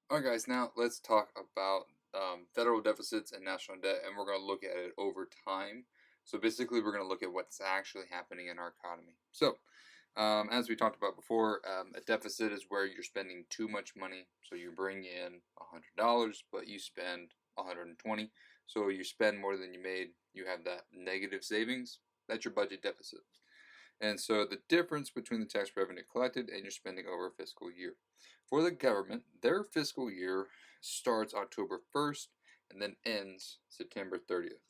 All right, guys, now let's talk about federal deficits and national debt, and we're going to look at it over time. So basically, we're going to look at what's actually happening in our economy. So, as we talked about before, a deficit is where you're spending too much money. So you bring in $100, but you spend 120. So you spend more than you made. You have that negative savings. That's your budget deficit. And so the difference between the tax revenue collected and your spending over a fiscal year. For the government, their fiscal year starts October 1st and then ends September 30th.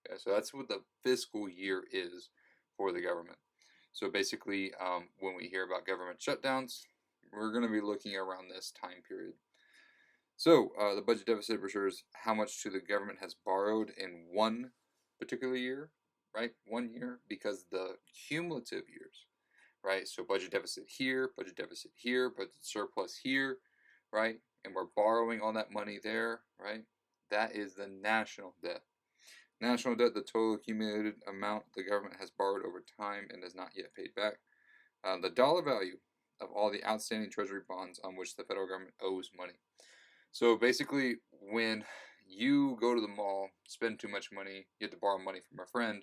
Okay, so that's what the fiscal year is for the government. So basically, when we hear about government shutdowns, we're going to be looking around this time period. So the budget deficit refers how much to the government has borrowed in one particular year, right? 1 year, because the cumulative years, right? So budget deficit here, budget surplus here, right? And we're borrowing all that money there, right? That is the national debt. National debt, the total accumulated amount the government has borrowed over time and has not yet paid back. The dollar value of all the outstanding treasury bonds on which the federal government owes money. So basically, when you go to the mall, spend too much money, you have to borrow money from a friend,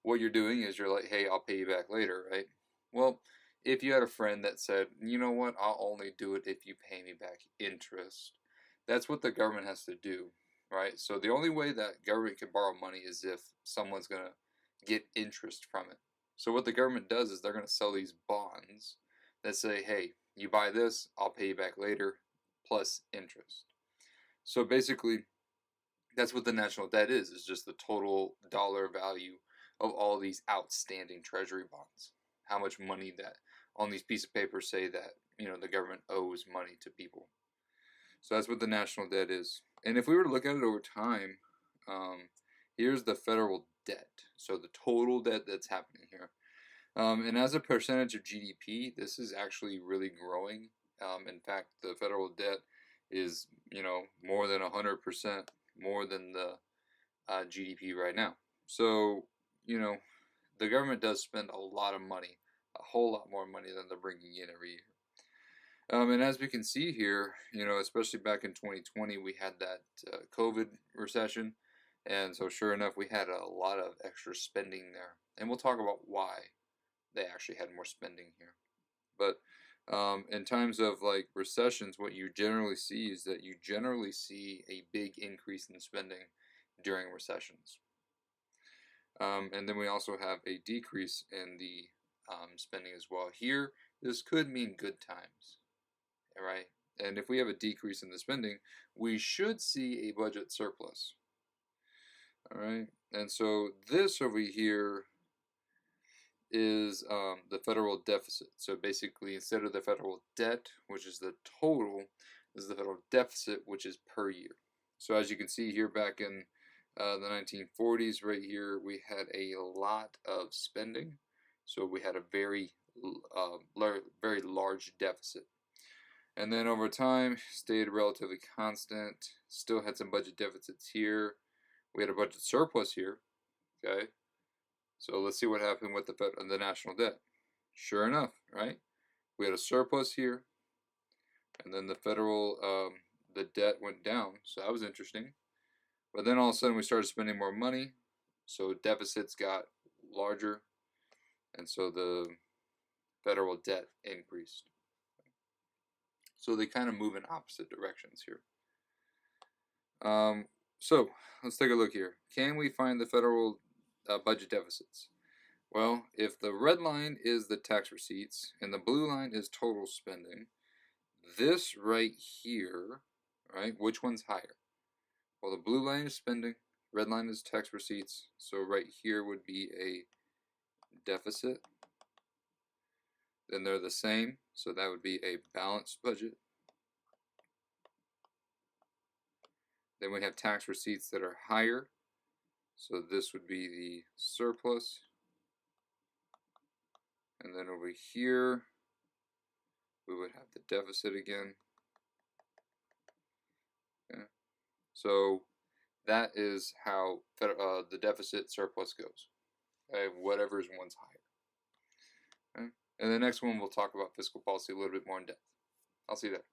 what you're doing is you're like, hey, I'll pay you back later, right? Well, if you had a friend that said, you know what, I'll only do it if you pay me back interest, that's what the government has to do, right? So the only way that government can borrow money is if someone's going to get interest from it. So what the government does is they're going to sell these bonds that say, hey, you buy this, I'll pay you back later, plus interest. So basically, that's what the national debt is just the total dollar value of all these outstanding treasury bonds. How much money that on these pieces of paper say that, the government owes money to people. So that's what the national debt is. And if we were to look at it over time, here's the federal debt. So the total debt that's happening here. And as a percentage of GDP, this is actually really growing. In fact, the federal debt is, more than 100% more than the GDP right now. So, the government does spend a lot of money, a whole lot more money than they're bringing in every year. And as we can see here, especially back in 2020, we had that COVID recession. And so, sure enough, we had a lot of extra spending there. And we'll talk about why they actually had more spending here. But in times of like recessions, what you generally see is that you generally see a big increase in spending during recessions. And then we also have a decrease in the spending as well. Here, this could mean good times, right? And if we have a decrease in the spending, we should see a budget surplus. All right, and so this over here is the federal deficit. So basically, instead of the federal debt, which is the total, is the federal deficit, which is per year. So as you can see here, back in the 1940s, right here, we had a lot of spending. So we had a very large deficit. And then over time, stayed relatively constant. Still had some budget deficits here. We had a budget surplus here. Okay. So let's see what happened with the national debt. Sure enough, right? We had a surplus here, and then the debt went down. So that was interesting. But then all of a sudden we started spending more money, so deficits got larger, and so the federal debt increased. So they kind of move in opposite directions here. So let's take a look here. Can we find the federal budget deficits? Well, if the red line is the tax receipts and the blue line is total spending, this right here, right, which one's higher? Well, the blue line is spending, red line is tax receipts, so right here would be a deficit. Then they're the same, so that would be a balanced budget. Then we have tax receipts that are higher, so this would be the surplus. And then over here, we would have the deficit again. Okay. So that is how the deficit surplus goes. Okay, whatever's one's higher. Okay. And the next one we'll talk about fiscal policy a little bit more in depth. I'll see you there.